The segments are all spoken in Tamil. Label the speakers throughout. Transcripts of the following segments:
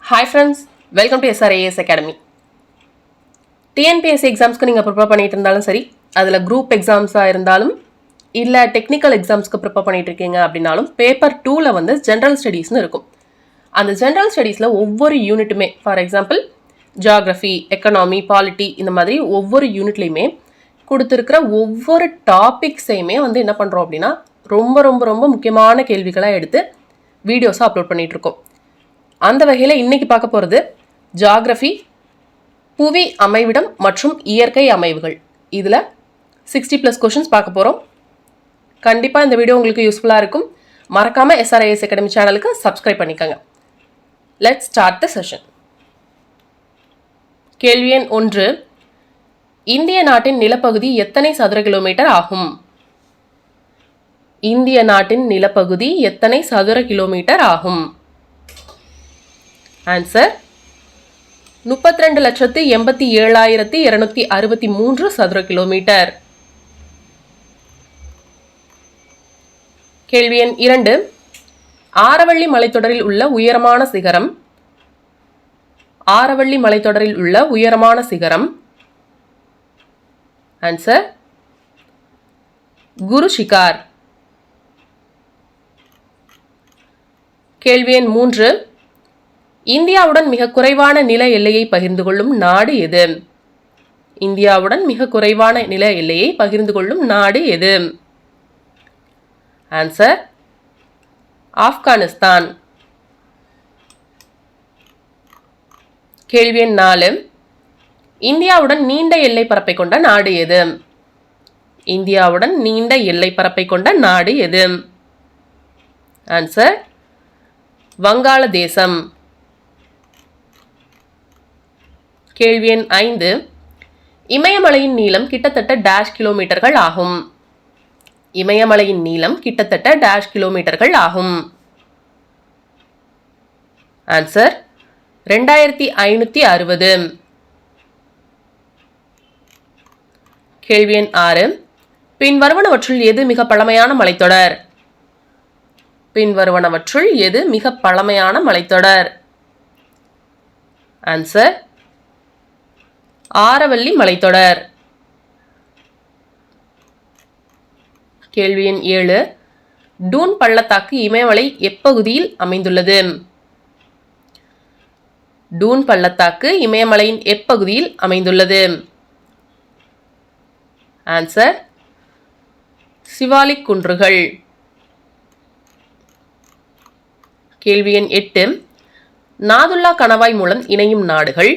Speaker 1: Hi friends, welcome to SRAS Academy. TNPSC எக்ஸாம்ஸ்க்கு நீங்கள் ப்ரிப்பேர் பண்ணிட்டு இருந்தாலும் சரி, அதில் குரூப் எக்ஸாம்ஸாக இருந்தாலும் இல்லை டெக்னிக்கல் எக்ஸாம்ஸ்க்கு ப்ரிப்பேர் பண்ணிட்டு இருக்கீங்க அப்படின்னாலும் பேப்பர் 2ல் வந்து ஜென்ரல் ஸ்டடீஸ்னு இருக்கும். அந்த ஜென்ரல் ஸ்டடீஸில் ஒவ்வொரு யூனிட்டுமே, for example geography, economy, polity, இந்த மாதிரி ஒவ்வொரு யூனிட்லையுமே கொடுத்துருக்கிற ஒவ்வொரு டாபிக்ஸையுமே வந்து என்ன பண்ணுறோம் அப்படின்னா ரொம்ப ரொம்ப ரொம்ப முக்கியமான கேள்விகளாக எடுத்து வீடியோஸாக அப்லோட் பண்ணிகிட்ருக்கோம். அந்த வகையில் இன்றைக்கி பார்க்க போகிறது ஜியாகிரஃபி, புவி அமைவிடம் மற்றும் இயற்கை அமைவுகள். இதில் 60+ கொஷின்ஸ் பார்க்க போகிறோம். கண்டிப்பாக இந்த வீடியோ உங்களுக்கு யூஸ்ஃபுல்லாக இருக்கும். மறக்காமல் SRAS அகாடமி சேனலுக்கு சப்ஸ்கிரைப் பண்ணிக்கோங்க. Let's start the session. கேள்வி எண் 1. இந்திய நாட்டின் நிலப்பகுதி எத்தனை சதுர கிலோமீட்டர் ஆகும்? இந்திய நாட்டின் நிலப்பகுதி எத்தனை சதுர கிலோமீட்டர் ஆகும்? ஆன்சர் 32,87,263 சதுர கிலோமீட்டர். கேள்வி எண் 2. ஆரவள்ளி மலைத்தொடரில் உள்ள உயரமான சிகரம். ஆரவள்ளி மலைத்தொடரில் உள்ள உயரமான சிகரம். ஆன்சர் குரு ஷிகார். கேள்வி எண் 3. இந்தியாவுடன் மிக குறைவான நில எல்லையை பகிர்ந்து கொள்ளும் நாடு எது? இந்தியாவுடன் மிக குறைவான நில எல்லையை பகிர்ந்து கொள்ளும் நாடு எது? ஆன்சர் ஆப்கானிஸ்தான். கேள்வி எண் 4. இந்தியாவுடன் நீண்ட எல்லை பரப்பை கொண்ட நாடு எது? இந்தியாவுடன் நீண்ட எல்லை பரப்பை கொண்ட நாடு எது? ஆன்சர் வங்காளதேசம். கேள்வி எண் 5. இமயமலையின் நீளம் கிட்டத்தட்ட டேஷ் கிலோமீட்டர்கள் ஆகும். இமயமலையின் நீளம் கிட்டத்தட்ட டேஷ் கிலோமீட்டர்கள் ஆகும். ஆன்சர் 2560. கேள்வி எண் 6. பின்வருவனவற்றுள் எது மிக பழமையான மலைத்தொடர்? பின்வருவனவற்றுள் எது மிக பழமையான மலைத்தொடர்? ஆன்சர் ஆரவள்ளி மலைத்தொடர். கேள்வி எண் 7. டூன் பள்ளத்தாக்கு இமயமலை எப்பகுதியில் அமைந்துள்ளது? டூன் பள்ளத்தாக்கு இமயமலையின் எப்பகுதியில் அமைந்துள்ளது? ஆன்சர் சிவாலிக் குன்றுகள். கேள்வி எண் 8. நாதுல்லா கணவாய் மூலம் இணையும் நாடுகள்.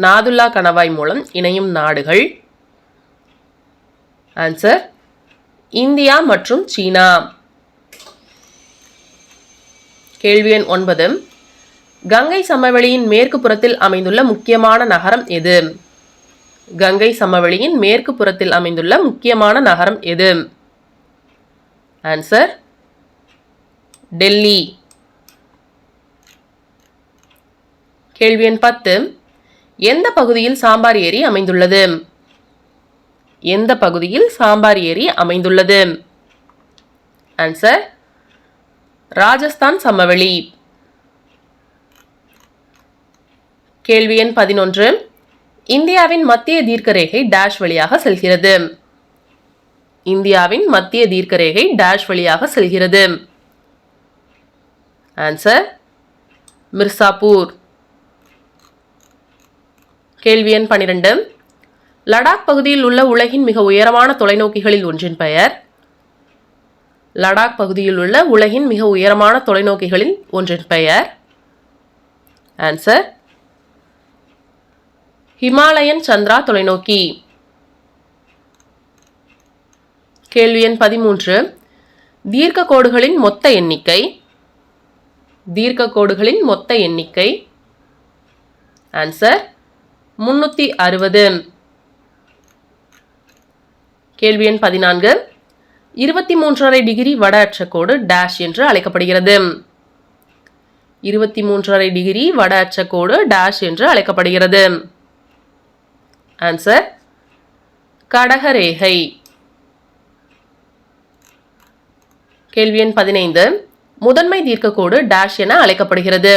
Speaker 1: நாதுல்லா கணவாய் மூலம் இணையும் நாடுகள். ஆன்சர் இந்தியா மற்றும் சீனா. கேள்வி எண் 9. கங்கை சமவெளியின் மேற்கு புறத்தில் அமைந்துள்ள முக்கியமான நகரம் எது? கங்கை சமவெளியின் மேற்கு புறத்தில் அமைந்துள்ள முக்கியமான நகரம் எது? ஆன்சர் டெல்லி. கேள்வி எண் 10. எந்த பகுதியில் சாம்பார் ஏரி அமைந்துள்ளது? எந்த பகுதியில் சாம்பார் ஏரி அமைந்துள்ளது? ஆன்சர் ராஜஸ்தான் சமவெளி. கேள்வி எண் 11. இந்தியாவின் மத்திய தீர்க்கரேகை டேஷ் வழியாக செல்கிறது. இந்தியாவின் மத்திய தீர்க்கரேகை டேஷ் வழியாக செல்கிறது. ஆன்சர் மிர்சாப்பூர். கேள்வி எண் 12. லடாக் பகுதியில் உள்ள உலகின் மிக உயரமான தொலைநோக்கிகளில் ஒன்றின் பெயர். லடாக் பகுதியில் உள்ள உலகின் மிக உயரமான தொலைநோக்கிகளில் ஒன்றின் பெயர். ஆன்சர் ஹிமாலயன் சந்திரா தொலைநோக்கி. கேள்வி எண் 13. தீர்க்க கோடுகளின் மொத்த எண்ணிக்கை. தீர்க்க கோடுகளின் மொத்த எண்ணிக்கை. ஆன்சர் 360. கேள்வி எண் 14. 23½ டிகிரி வட அச்சக்கோடு டேஷ் என்று அழைக்கப்படுகிறது. 23½ டிகிரி வட அச்சக்கோடு டேஷ் என்று அழைக்கப்படுகிறது. ஆன்சர் கடகரேகை. கேள்வி எண் 15. முதன்மை தீர்க்கக்கோடு டேஷ் என அழைக்கப்படுகிறது.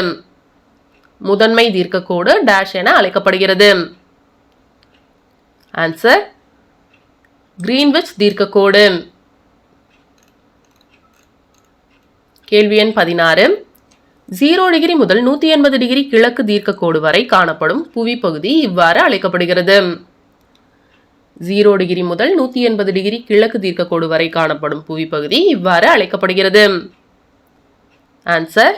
Speaker 1: முதன்மை தீர்க்கக்கோடு டேஷ் என அழைக்கப்படுகிறது. ஆன்சர் கிரீன்விச் தீர்க்கக்கோடு. கேள்வி எண் 16. 0 டிகிரி முதல் 180 டிகிரி கிழக்கு தீர்க்கக்கோடு வரை காணப்படும் புவி பகுதி இவ்வாறு அழைக்கப்படுகிறது. 0 டிகிரி முதல் 180 டிகிரி கிழக்கு தீர்க்கக்கோடு வரை காணப்படும் புவி பகுதி இவ்வாறு அழைக்கப்படுகிறது. ஆன்சர்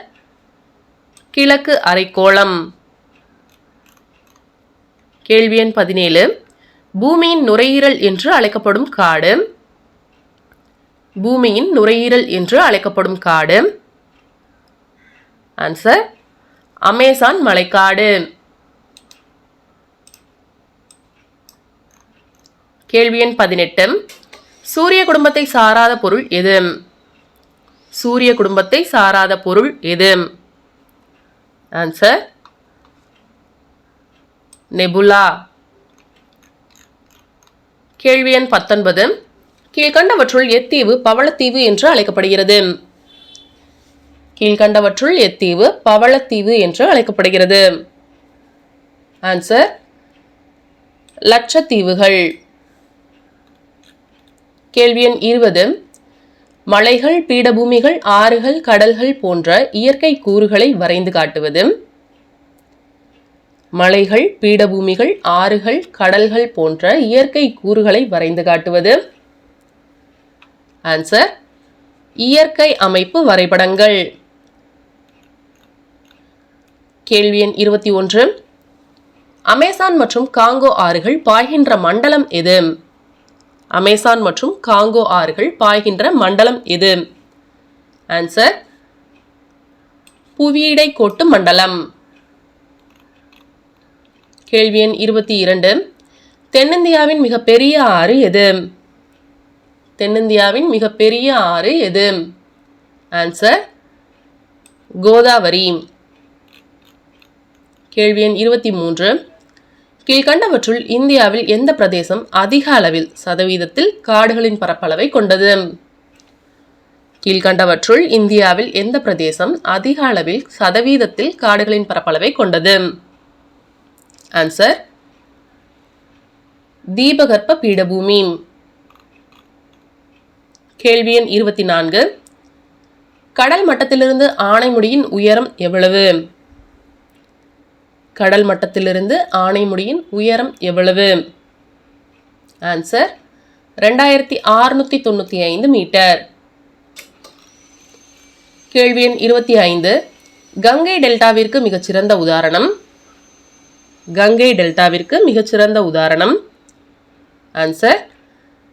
Speaker 1: கிழக்கு அரைக்கோளம். கேள்வி எண் 17. பூமியின் நுரையீரல் என்று அழைக்கப்படும் காடு. பூமியின் நுரையீரல் என்று அழைக்கப்படும் காடு. ஆன்சர் அமேசான் மலைக்காடு. கேள்வி எண் 18. சூரிய குடும்பத்தை சாராத பொருள் எது? சூரிய குடும்பத்தை சாராத பொருள் எது? Answer nebula. கேள்வி எண் 19. கீழ்கண்டவற்றுள் எத்தீவு பவளத்தீவு என்று அழைக்கப்படுகிறது? கீழ்கண்டவற்றுள் எத்தீவு பவளத்தீவு என்று அழைக்கப்படுகிறது? ஆன்சர் லட்சத்தீவுகள். கேள்வி எண் 20. மலைகள், பீடபூமிகள், ஆறுகள், கடல்கள் போன்ற இயற்கை கூறுகளை வரைந்து காட்டுவது. மலைகள், பீடபூமிகள், ஆறுகள், கடல்கள் போன்ற இயற்கை கூறுகளை வரைந்து காட்டுவது. ஆன்சர் இயற்கை அமைப்பு வரைபடங்கள். கேள்வி எண் 21. அமேசான் மற்றும் காங்கோ ஆறுகள் பாய்கின்ற மண்டலம் எது? அமேசான் மற்றும் காங்கோ ஆறுகள் பாய்கின்ற மண்டலம் எது? ஆன்சர் புவியிடை கோட்டு மண்டலம். கேள்வி எண் 22. தென்னிந்தியாவின் மிகப்பெரிய ஆறு எது? தென்னிந்தியாவின் மிகப்பெரிய ஆறு எது? ஆன்சர் கோதாவரி. கேள்வி எண் 23. கீழ்கண்டவற்றுள் இந்தியாவில் எந்த பிரதேசம் அதிக அளவில் சதவீதத்தில் காடுகளின் பரப்பளவை கொண்டது? கீழ்கண்டவற்றுள் இந்தியாவில் எந்த பிரதேசம் அதிக அளவில் சதவீதத்தில் காடுகளின் பரப்பளவை கொண்டது? ஆன்சர் தீபகற்ப பீடபூமி. கேள்வி எண் 24. கடல் மட்டத்திலிருந்து ஆனைமுடியின் உயரம் எவ்வளவு? கடல் மட்டத்திலிருந்து ஆனைமுடியின் உயரம் எவ்வளவு? Answer 2695 metre. கேள்வி எண் 25. கங்கை டெல்டாவிற்கு மிகச்சிறந்த உதாரணம். கங்கை டெல்டாவிற்கு மிகச்சிறந்த உதாரணம். ஆன்சர்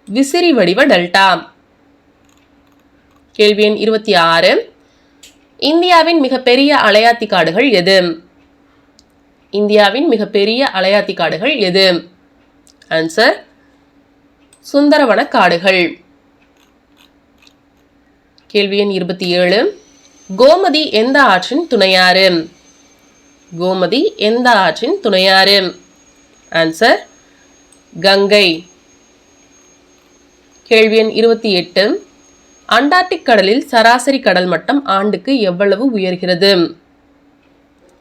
Speaker 1: விசிறி வடிவ டெல்டா. கேள்வி எண் 26. இந்தியாவின் மிகப்பெரிய அலையாத்தி காடுகள் எது? இந்தியாவின் மிகப்பெரிய அலையாத்தி காடுகள் எது? ஆன்சர் சுந்தரவன காடுகள். கேள்வி எண் 27. கோமதி எந்த ஆற்றின் துணையாறு? கோமதி எந்த ஆற்றின் துணையாறு? ஆன்சர் கங்கை. கேள்வி எண் 28. அண்டார்டிக் கடலில் சராசரி கடல் மட்டம் ஆண்டுக்கு எவ்வளவு உயர்கிறது?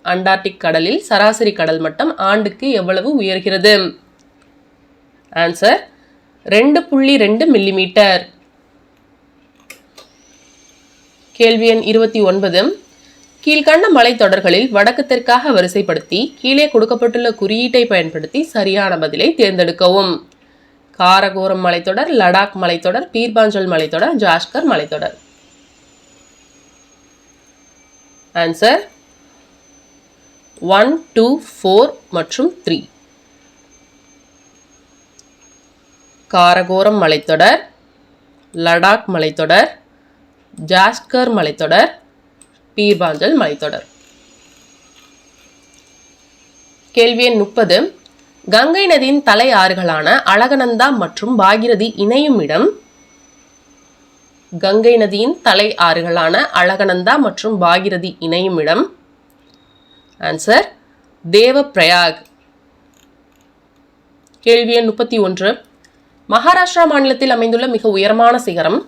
Speaker 1: அண்டார்டிக் கடலில் சராசரி கடல் மட்டம் ஆண்டுக்கு எவ்வளவு உயர்கிறது? Answer 2.2 millimetre. கேள்வி எண் 29. கீழ்கண்ட மலைத்தொடர்களில் வடக்கு தெற்காக வரிசைப்படுத்தி கீழே கொடுக்கப்பட்டுள்ள குறியீட்டை பயன்படுத்தி சரியான பதிலை தேர்ந்தெடுக்கவும். காரகோரம் மலைத்தொடர், லடாக் மலைத்தொடர், பீர்பாஞ்சல் மலைத்தொடர், ஜாஸ்கர் மலைத்தொடர். ஆன்சர் 1, 2, 4 மற்றும் 3. காரகோரம் மலைத்தொடர், லடாக் மலைத்தொடர், ஜாஸ்கர் மலைத்தொடர், பீர்பாஞ்சல் மலைத்தொடர். கேள்வி எண் 30. கங்கை நதியின் தலை ஆறுகளான அழகநந்தா மற்றும் பாகிரதி இணையும் இடம். கங்கை நதியின் தலை ஆறுகளான அழகநந்தா மற்றும் பாகிரதி இணையும் இடம். ஆன்சர் தேவப்பிரயாக். கேள்வி எண் 31. மகாராஷ்டிரா மாநிலத்தில் அமைந்துள்ள மிக உயரமான சிகரம்.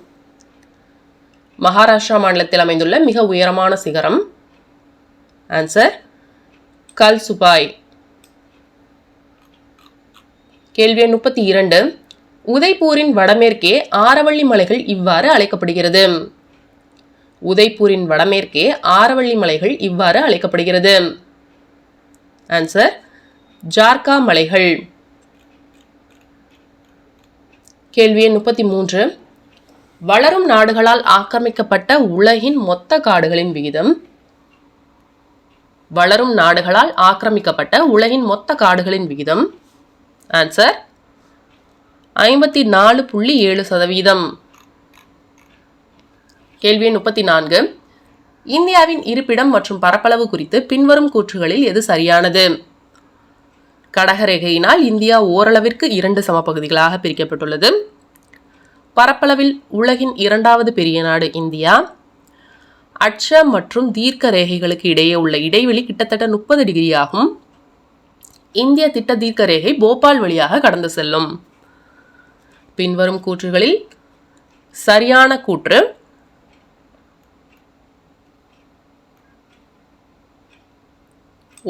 Speaker 1: மகாராஷ்டிரா மாநிலத்தில் அமைந்துள்ள மிக உயரமான சிகரம்? ஆன்சர் கல்சுபாய். கேள்வி எண் 32. உதய்பூரின் வடமேற்கே ஆரவள்ளி மலைகள் இவ்வாறு அழைக்கப்படுகிறது. உதய்பூரின் வடமேற்கே ஆரவள்ளி மலைகள் இவ்வாறு அழைக்கப்படுகிறது. ஆன்சர் ஜார்கா மலைகள். கேள்வி எண் 33. வளரும் நாடுகளால் ஆக்கிரமிக்கப்பட்ட உலகின் மொத்த காடுகளின் விகிதம்? வளரும் நாடுகளால் ஆக்கிரமிக்கப்பட்ட உலகின் மொத்த காடுகளின் விகிதம்? ஆன்சர் 54.7%. கேள்வி எண் 34. இந்தியாவின் இருப்பிடம் மற்றும் பரப்பளவு குறித்து பின்வரும் கூற்றுகளில் எது சரியானது? கடகரேகையினால் இந்தியா ஓரளவிற்கு 2 சமபகுதிகளாக பிரிக்கப்பட்டுள்ளது. பரப்பளவில் உலகின் 2வது பெரிய நாடு இந்தியா. அட்ச மற்றும் தீர்க்க ரேகைகளுக்கு இடையே உள்ள இடைவெளி கிட்டத்தட்ட 30 டிகிரி ஆகும். இந்திய திட்ட தீர்க்க ரேகை போபால் வழியாக கடந்து செல்லும். பின்வரும் கூற்றுகளில் சரியான கூற்று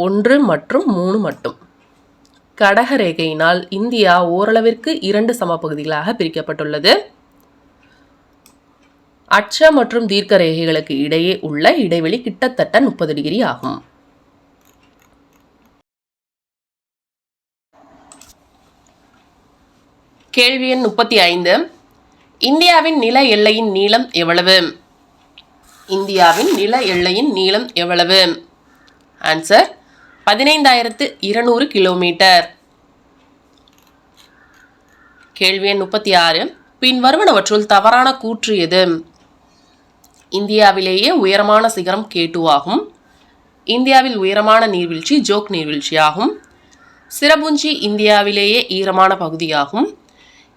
Speaker 1: 1 மற்றும் 3 மட்டும். கடகரேகையினால் இந்தியா ஓரளவிற்கு 2 சமபகுதிகளாக பிரிக்கப்பட்டுள்ளது. அட்ச மற்றும் தீர்க்க ரேகைகளுக்கு இடையே உள்ள இடைவெளி கிட்டத்தட்ட 30 டிகிரி ஆகும். கேள்வி எண் 35. இந்தியாவின் நில எல்லையின் நீளம் எவ்வளவு? இந்தியாவின் நில எல்லையின் நீளம் எவ்வளவு? Answer 15,200 kilometre. கேள்வி எண் 36. பின்வருவனவற்றுள் தவறான கூற்று எது? இந்தியாவிலேயே உயரமான சிகரம் K2 ஆகும். இந்தியாவில் உயரமான நீர்வீழ்ச்சி ஜோக் நீர்வீழ்ச்சி ஆகும். சிரபுஞ்சி இந்தியாவிலேயே ஈரமான பகுதியாகும்.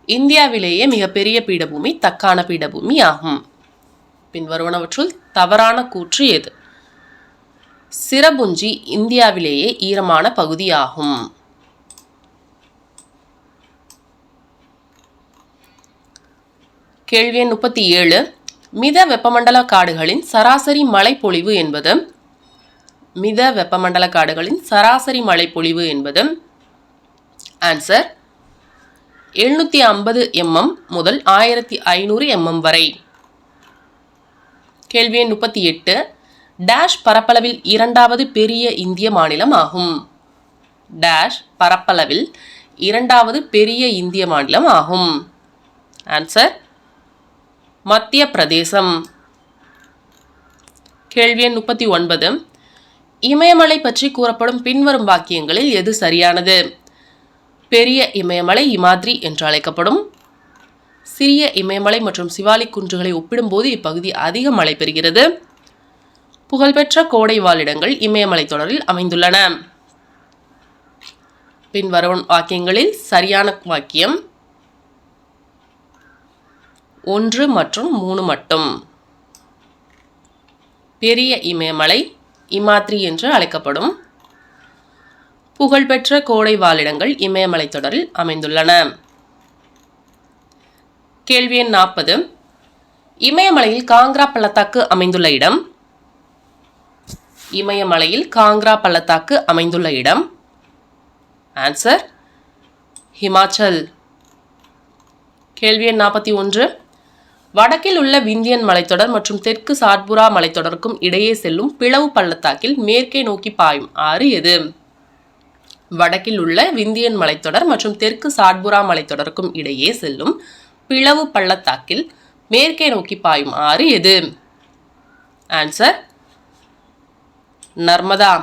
Speaker 1: இந்தியாவிலேயே மிகப்பெரிய பீடபூமி தக்கான பீடபூமி ஆகும். பின்வருவனவற்றுள் தவறான கூற்று எது? சிரபுஞ்சி இந்தியாவிலேயே ஈரமான பகுதியாகும். கேள்வி எண் 37. மித வெப்பமண்டல காடுகளின் சராசரி மழைப்பொழிவு என்பது? மித வெப்பமண்டல காடுகளின் சராசரி மழைப்பொழிவு என்பது? ஆன்சர் 750 mm முதல் 1500 mm வரை. கேள்வி எண் 38. டேஷ் பரப்பளவில் 2வது பெரிய இந்திய மாநிலம் ஆகும். டேஷ் பரப்பளவில் 2வது பெரிய இந்திய மாநிலம் ஆகும். ஆன்சர் மத்திய பிரதேசம். கேள்வி எண் 39. இமயமலை பற்றி கூறப்படும் பின்வரும் வாக்கியங்களில் எது சரியானது? பெரிய இமயமலை இமாத்ரி என்று அழைக்கப்படும். சிறிய இமயமலை மற்றும் சிவாலிக் குன்றுகளை ஒப்பிடும்போது இப்பகுதி அதிக மழை பெறுகிறது. புகழ்பெற்ற கோடை வாழிடங்கள் இமயமலை தொடரில் அமைந்துள்ளன. பின்வரும் வாக்கியங்களில் சரியான வாக்கியம் 1 மற்றும் 3 மட்டும். பெரிய இமயமலை இமாத்ரி என்று அழைக்கப்படும். புகழ்பெற்ற கோடை வாழிடங்கள் இமயமலை தொடரில் அமைந்துள்ளன. கேள்வி எண் 40. இமயமலையில் காங்க்ரா பள்ளத்தாக்கு அமைந்துள்ள இடம்? இமயமலையில் காங்க்ரா பள்ளத்தாக்கு அமைந்துள்ள இடம்? ஆன்சர் ஹிமாச்சல். கேள்வி எண் 41. வடக்கில் உள்ள விந்தியன் மலைத்தொடர் மற்றும் தெற்கு சாத்புரா மலைத்தொடருக்கும் இடையே செல்லும் பிளவு பள்ளத்தாக்கில் மேற்கே நோக்கி பாயும் ஆறு எது? வடக்கில் உள்ள விந்தியன் மலைத்தொடர் மற்றும் தெற்கு சாத்புரா மலைத்தொடருக்கும் இடையே செல்லும் பிளவு பள்ளத்தாக்கில் மேற்கே நோக்கி பாயும் ஆறு எது? ஆன்சர் நர்மதா.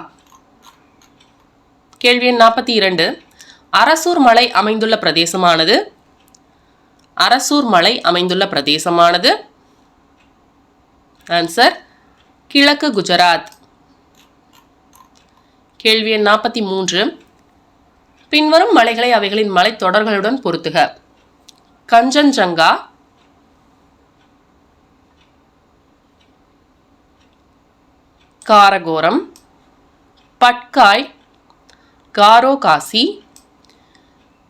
Speaker 1: கேள்வி எண் 42. அரசூர் மலை அமைந்துள்ள பிரதேசமானது? அரசூர் மலை அமைந்துள்ள பிரதேசமானது? ஆன்சர் கிழக்கு குஜராத். கேள்வி எண் 43. பின்வரும் மலைகளை அவைகளின் மலைத்தொடர்களுடன் பொருத்துக. கஞ்சன்ஜங்கா, காரகோரம், பட்காய், காரோ காசி,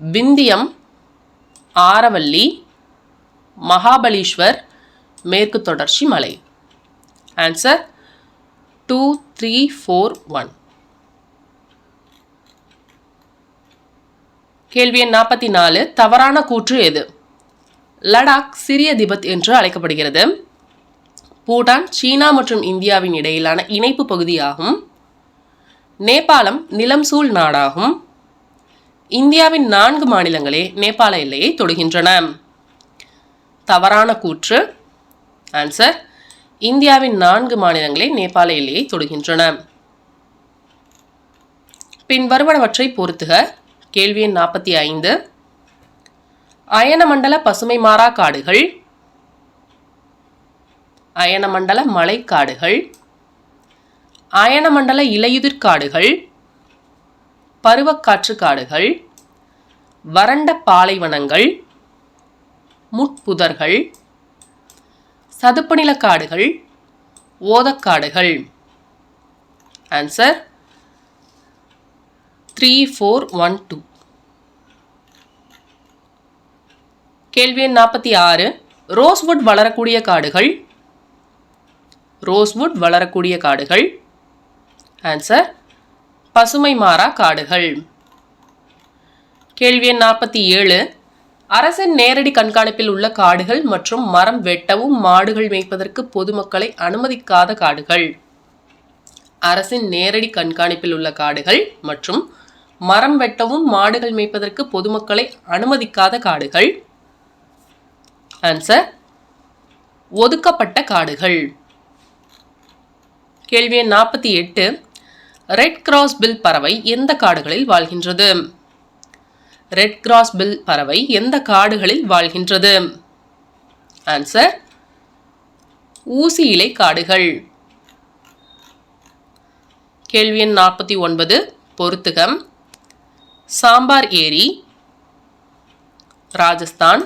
Speaker 1: விந்தியம், ஆரவல்லி, மகாபலீஸ்வர், மேற்கு தொடர்ச்சி மலை. ஆன்சர் 2, 3, 4, 1. கேள்வி எண் 44. தவறான கூற்று எது? லடாக் சிறிய திபெத் என்று அழைக்கப்படுகிறது. பூட்டான் சீனா மற்றும் இந்தியாவின் இடையிலான இணைப்பு பகுதியாகும். நேபாளம் நிலம் சூழ் நாடாகும். இந்தியாவின் 4 மாநிலங்களே நேபாள எல்லையை தொடுகின்றன. தவறான கூற்று. ஆன்சர் இந்தியாவின் 4 மாநிலங்களே நேபாள எல்லையை தொடுகின்றன. பின் வருவனவற்றை பொறுத்துக. கேள்வி எண் 45. அயனமண்டல பசுமை மாறா காடுகள், அயனமண்டல மலைக்காடுகள், அயனமண்டல இலையுதிர் காடுகள், பருவக்காற்று காடுகள், வறண்ட பாலைவனங்கள், முட்புதர்கள், சதுப்பு நில காடுகள், ஓதக்காடுகள். ஆன்சர் 3, 4, 1, 2. கேள்வி எண் 46. ரோஸ்வுட் வளரக்கூடிய காடுகள், ரோஸ்வுட் வளரக்கூடிய காடுகள். ஆன்சர் பசுமை மாறா காடுகள். கேள்வி எண் 47. அரசின் நேரடி கண்காணிப்பில் உள்ள காடுகள் மற்றும் மரம் வெட்டவும் மாடுகள் மேய்ப்பதற்கு பொதுமக்களை அனுமதிக்காத காடுகள். அரசின் நேரடி கண்காணிப்பில் உள்ள காடுகள் மற்றும் மரம் வெட்டவும் மாடுகள் மேய்ப்பதற்கு பொதுமக்களை அனுமதிக்காத காடுகள். ஆன்சர் ஒதுக்கப்பட்ட காடுகள். கேள்வி எண் 48. ரெட் கிராஸ் பில் பறவை எந்த காடுகளில் வாழ்கின்றது? ரெட் கிராஸ் பில் பறவை எந்த காடுகளில் வாழ்கின்றது? ஆன்சர் ஊசி இலை காடுகள். கேள்வி எண் 49. பொறுத்துகம். சாம்பார் ஏரி ராஜஸ்தான்,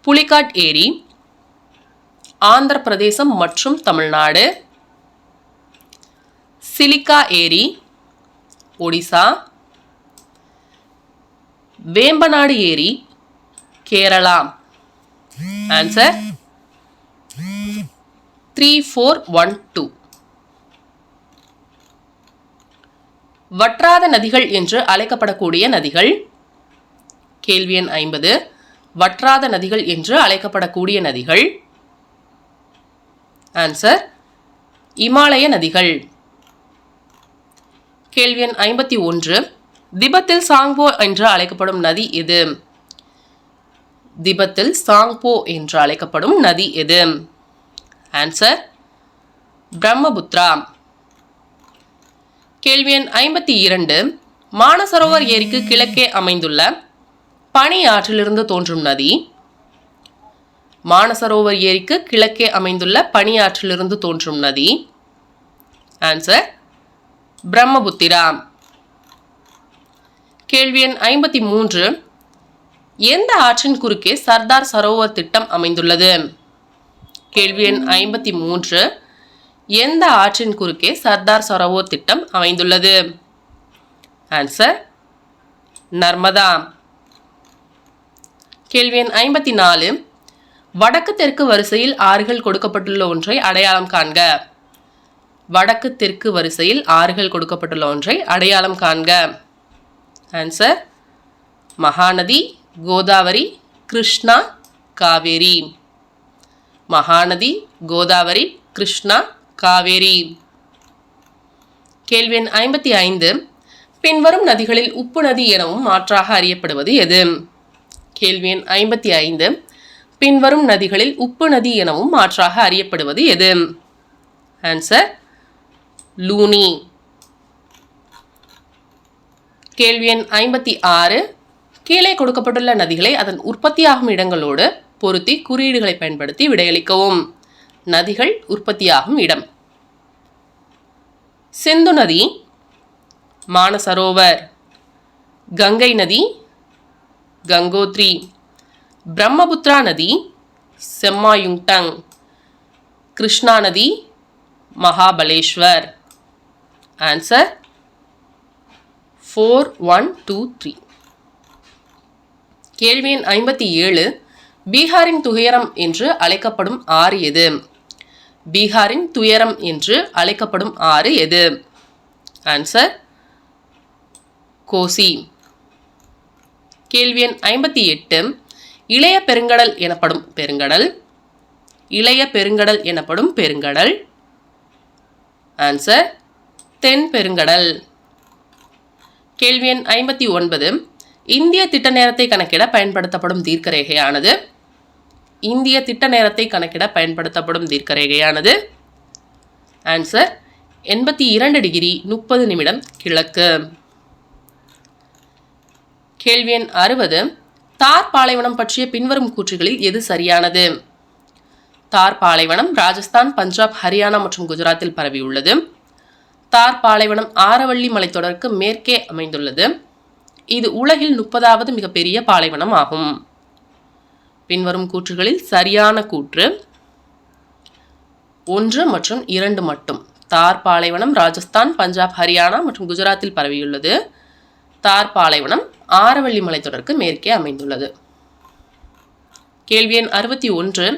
Speaker 1: புலிகாட் ஏரி ஆந்திர பிரதேசம் மற்றும் தமிழ்நாடு, சிலிக்கா ஏரி ஒடிசா, வேம்பநாடு ஏரி கேரளா. ஆன்சர் 3, 4, 1, 2. வற்றாத நதிகள் என்று அழைக்கப்படக்கூடிய நதிகள். கேள்வி எண் 50. வற்றாத நதிகள் என்று அழைக்கப்படக்கூடிய நதிகள். ஆன்சர் இமாலய நதிகள். கேள்வி எண் 51. திபெத்தில் சாங்போ என்று அழைக்கப்படும் நதி எது? திபெத்தில் சாங்போ என்று அழைக்கப்படும் நதி எது? ஆன்சர் பிரம்மபுத்திரா. கேள்வி எண் 52. மானசரோவர் ஏரிக்கு கிழக்கே அமைந்துள்ள பனி ஆற்றிலிருந்து தோன்றும் நதி. மானசரோவர் ஏரிக்கு கிழக்கே அமைந்துள்ள பனி ஆற்றிலிருந்து தோன்றும் நதி. ஆன்சர் பிரம்மபுத்திரா. கேள்வி எண் 53. எந்த ஆற்றின் குறுக்கே சர்தார் சரோவர் திட்டம் அமைந்துள்ளது? கேள்வி எண் 53. எந்த ஆற்றின் குறுக்கே சர்தார் சரோவர் திட்டம் அமைந்துள்ளது? ஆன்சர் நர்மதா. கேள்வி எண் 54. வடக்கு தெற்கு வரிசையில் ஆறுகள் கொடுக்கப்பட்டுள்ள ஒன்றை அடையாளம் காண்க. வடக்கு தெற்கு வரிசையில் ஆறுகள் கொடுக்கப்பட்டுள்ள ஒன்றை அடையாளம் காண்க. ஆன்சர் மகாநதி, கோதாவரி, கிருஷ்ணா, காவேரி. மகாநதி, கோதாவரி, கிருஷ்ணா, காவேரி. கேள்வி எண் 55. பின்வரும் நதிகளில் உப்பு நதி எனவும் மாற்றாக அறியப்படுவது எது? கேள்வி எண் 55. பின்வரும் நதிகளில் உப்பு நதி எனவும் மாற்றாக அறியப்படுவது எது? ஆன்சர் லூனி. கேள்வி எண் 56. கீழே கொடுக்கப்பட்டுள்ள நதிகளை அதன் உற்பத்தியாகும் இடங்களோடு பொருத்தி குறியீடுகளை பயன்படுத்தி விடையளிக்கவும். நதிகள் உற்பத்தியாகும் இடம். சிந்து நதி, மானசரோவர். கங்கை நதி, கங்கோத்ரி. பிரம்மபுத்திரா நதி, செம்மாயுங்டங். கிருஷ்ணா நதி, மகாபலேஸ்வர். ஆன்சர் 4, 1, 2, 3. கேள்வி எண் 57. பீகாரின் துயரம் என்று அழைக்கப்படும் ஆறு எது? பீகாரின் துயரம் என்று அழைக்கப்படும் ஆறு எது? ஆன்சர் கோசி. கேள்வி எண் 58. இளைய பெருங்கடல் எனப்படும் பெருங்கடல். இளைய பெருங்கடல் எனப்படும் பெருங்கடல். ஆன்சர் தென் பெருங்கடல். கேள்வி எண் 59. இந்திய திட்ட நேரத்தை கணக்கிட பயன்படுத்தப்படும் தீர்க்கரேகையானது. இந்திய திட்ட நேரத்தை கணக்கிட பயன்படுத்தப்படும் தீர்க்கரேகையானது. ஆன்சர் 82 டிகிரி 30 நிமிடம் கிழக்கு. கேள்வி எண் 60. தார் பாலைவனம் பற்றிய பின்வரும் கூற்றுகளில் எது சரியானது? தார் பாலைவனம் ராஜஸ்தான், பஞ்சாப், ஹரியானா மற்றும் குஜராத்தில் பரவியுள்ளது. தார் பாலைவனம் ஆரவள்ளி மலைத்தொடருக்கு மேற்கே அமைந்துள்ளது. இது உலகில் 30வது மிகப்பெரிய பாலைவனம் ஆகும். பின்வரும் கூற்றுகளில் சரியான கூற்று 1 மற்றும் 2 மட்டும். தார் பாலைவனம் ராஜஸ்தான், பஞ்சாப், ஹரியானா மற்றும் குஜராத்தில் பரவியுள்ளது. தார் பாலைவனம் ஆரவள்ளி மலைத்தொடருக்கு மேற்கே அமைந்துள்ளது. கேள்வி எண் 61.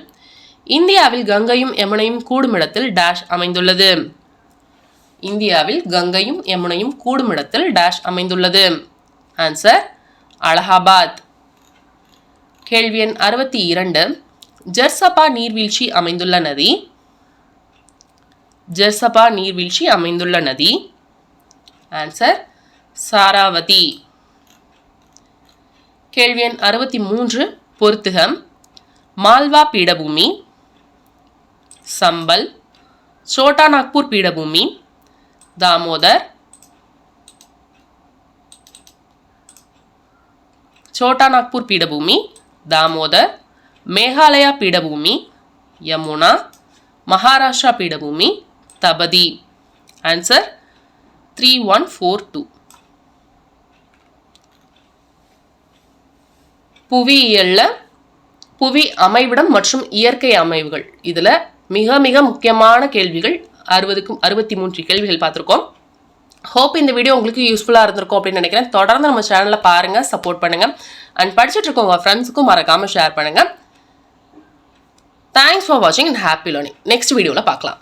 Speaker 1: இந்தியாவில் கங்கையும் யமுனையும் கூடுமிடத்தில் டேஷ் அமைந்துள்ளது. இந்தியாவில் கங்கையும் யமுனையும் கூடுமிடத்தில் டேஷ் அமைந்துள்ளது. ஆன்சர் அலகாபாத். கேள்வி எண் 62. ஜர்சபா நீர்வீழ்ச்சி அமைந்துள்ள நதி. ஜர்சபா நீர்வீழ்ச்சி அமைந்துள்ள நதி. ஆன்சர் சாராவதி. கேள்வி எண் 63. பொறுத்துக. மால்வா பீடபூமி, சம்பல், சோட்டா நாக்பூர் பீடபூமி, தாமோதர், சோட்டா நாக்பூர் பீடபூமி, தாமோதர், மேகாலயா பீடபூமி, யமுனா, மகாராஷ்டிரா பீடபூமி, தபதி. ஆன்சர் 3142. புவியியல்ல புவி அமைவிடம் மற்றும் இயற்கை அமைவுகள் இதில் மிக மிக முக்கியமான கேள்விகள் 63 கேள்விகள் பார்த்துருக்கோம். ஹோப் இந்த வீடியோ உங்களுக்கு யூஸ்ஃபுல்லாக இருந்திருக்கும் அப்படின்னு நினைக்கிறேன். தொடர்ந்து நம்ம சேனலில் பாருங்கள், சப்போர்ட் பண்ணுங்கள். அண்ட் படிச்சுட்டு இருக்கவங்க ஃப்ரெண்ட்ஸுக்கும் மறக்காமல் ஷேர் பண்ணுங்கள். தேங்க்ஸ் ஃபார் வாட்சிங் அண்ட் ஹாப்பி லேர்னிங். நெக்ஸ்ட் வீடியோவில் பார்க்கலாம்.